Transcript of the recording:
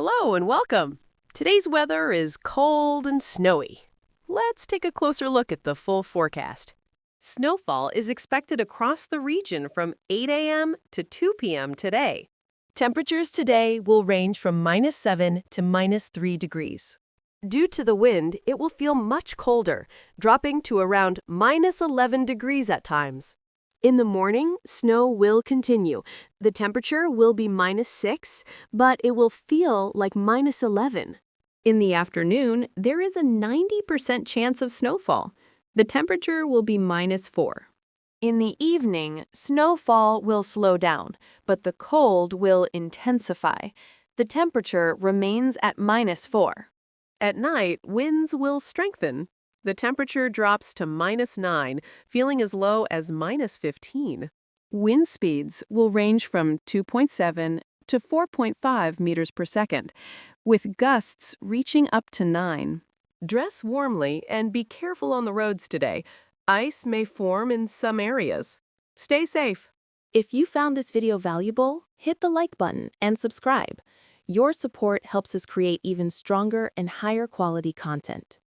Hello and welcome. Today's weather is cold and snowy. Let's take a closer look at the full forecast. Snowfall is expected across the region from 8 a.m. to 2 p.m. today. Temperatures today will range from -7 to -3 degrees. Due to the wind, it will feel much colder, dropping to around -11 degrees at times. In the morning, snow will continue. The temperature will be -6, but it will feel like -11. In the afternoon, there is a 90% chance of snowfall. The temperature will be -4. In the evening, snowfall will slow down, but the cold will intensify. The temperature remains at -4. At night, winds will strengthen. The temperature drops to -9, feeling as low as -15. Wind speeds will range from 2.7 to 4.5 meters per second, with gusts reaching up to 9. Dress warmly and be careful on the roads today. Ice may form in some areas. Stay safe. If you found this video valuable, hit the like button and subscribe. Your support helps us create even stronger and higher quality content.